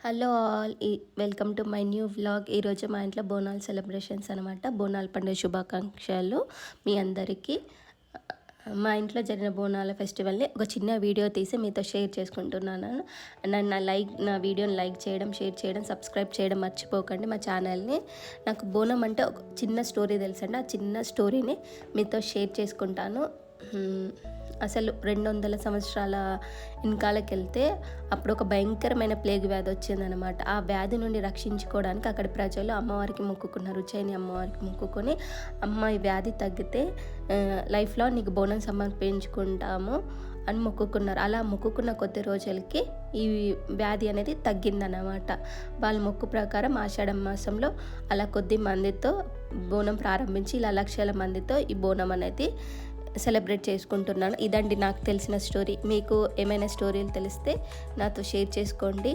Hello all welcome to my new vlog. ఈరోజు మా ఇంట్లో బోనాలు సెలబ్రేషన్స్ అనమాట. బోనాల పండుగ శుభాకాంక్షలు మీ అందరికీ. మా ఇంట్లో జరిగిన బోనాల ఫెస్టివల్ని ఒక చిన్న వీడియో తీసి మీతో షేర్ చేసుకుంటున్నాను. నా వీడియోని లైక్ చేయడం, షేర్ చేయడం, సబ్స్క్రైబ్ చేయడం మర్చిపోకండి మా ఛానల్ని. నాకు బోనం అంటే ఒక చిన్న స్టోరీ తెలుసండి. ఆ చిన్న స్టోరీని మీతో షేర్ చేసుకుంటాను. అసలు 200 సంవత్సరాల వెనకాలకి వెళ్తే అప్పుడు ఒక భయంకరమైన ప్లేగ్ వ్యాధి వచ్చిందనమాట. ఆ వ్యాధి నుండి రక్షించుకోవడానికి అక్కడ ప్రజలు అమ్మవారికి మొక్కుకున్నారు. ఉజ్జయిని అమ్మవారికి మొక్కుకొని, అమ్మ ఈ వ్యాధి తగ్గితే లైఫ్లో నీకు బోనం సమర్పించుకుంటాము అని మొక్కుకున్నారు. అలా మొక్కుకున్న కొద్ది రోజులకి ఈ వ్యాధి అనేది తగ్గిందన్నమాట. వాళ్ళ మొక్కు ప్రకారం ఆషాఢ మాసంలో అలా కొద్ది మందితో బోనం ప్రారంభించి ఇలా లక్షల మందితో ఈ బోనం అనేది సెలబ్రేట్ చేసుకుంటున్నాను. ఇదండి నాకు తెలిసిన స్టోరీ. మీకు ఏమైనా స్టోరీలు తెలిస్తే నాతో షేర్ చేసుకోండి.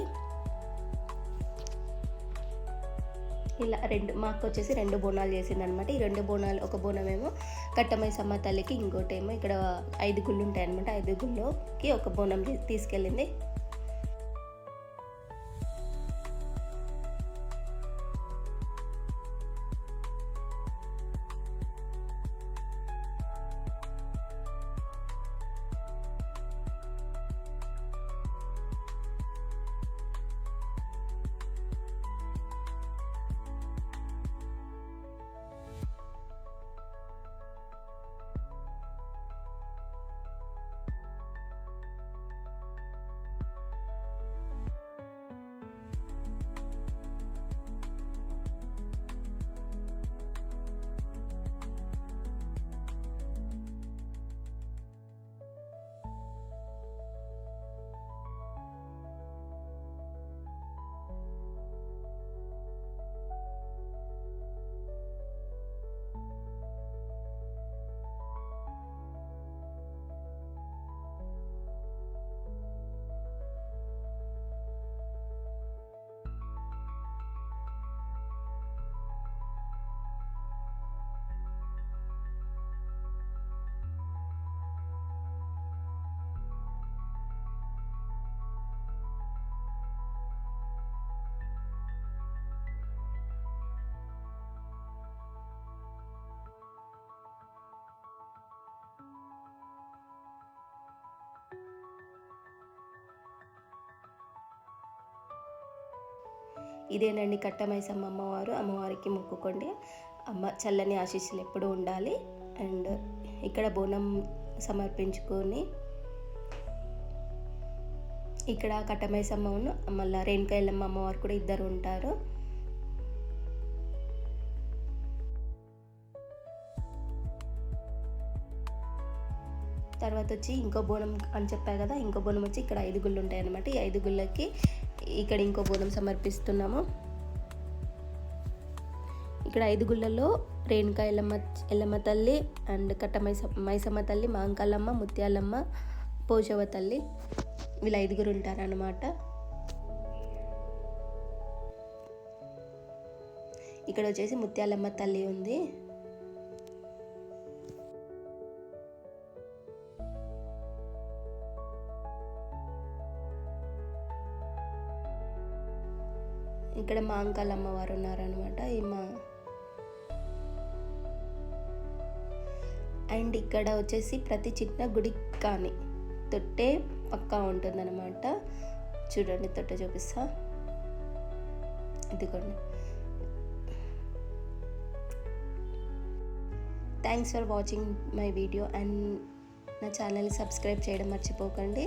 ఇలా మాకు వచ్చేసి 2 బోనాలు చేసిందనమాట. ఈ 2 బోనాలు, ఒక బోనం ఏమో కట్టమైసమ్మ తల్లికి, ఇంకోటి ఏమో ఇక్కడ 5 గుళ్ళు ఉంటాయి అనమాట. 5 గుళ్ళోకి ఒక బోనం తీసుకెళ్ళింది. ఇదేనండి కట్టమైసమ్మ అమ్మవారు. అమ్మవారికి మొక్కుకోండి. అమ్మ చల్లని ఆశీస్సులు ఎప్పుడూ ఉండాలి. అండ్ ఇక్కడ బోనం సమర్పించుకొని ఇక్కడ కట్టమైసమ్మను మళ్ళీ రేణుకా ఎల్లమ్మ అమ్మవారు కూడా ఇద్దరు ఉంటారు. తర్వాత వచ్చి ఇంకో బోనం అని చెప్పా కదా, ఇంకో బోనం వచ్చి ఇక్కడ 5 గుళ్ళు ఉంటాయి అన్నమాట. ఈ 5 గుళ్ళకి ఇక్కడ ఇంకో బోనం సమర్పిస్తున్నాము. ఇక్కడ 5 గుళ్ళల్లో రేణుకా ఎల్లమ్మ తల్లి అండ్ మైసమ్మ తల్లి, మాంకాలమ్మ, ముత్యాలమ్మ, పోషవ తల్లి, వీళ్ళు 5 ఉంటారన్నమాట. ఇక్కడ వచ్చేసి ముత్యాలమ్మ తల్లి ఉంది. ఇక్కడ మాంకాలమ్మ వారు ఉన్నారనమాట. అండ్ ఇక్కడ వచ్చేసి ప్రతి చిన్న గుడి కానీ తొట్టే పక్కా ఉంటుందన్నమాట. చూడండి, తొట్టె చూపిస్తా, ఇదిగోండి. Thanks for watching my video and నా ఛానల్ని సబ్స్క్రైబ్ చేయడం మర్చిపోకండి.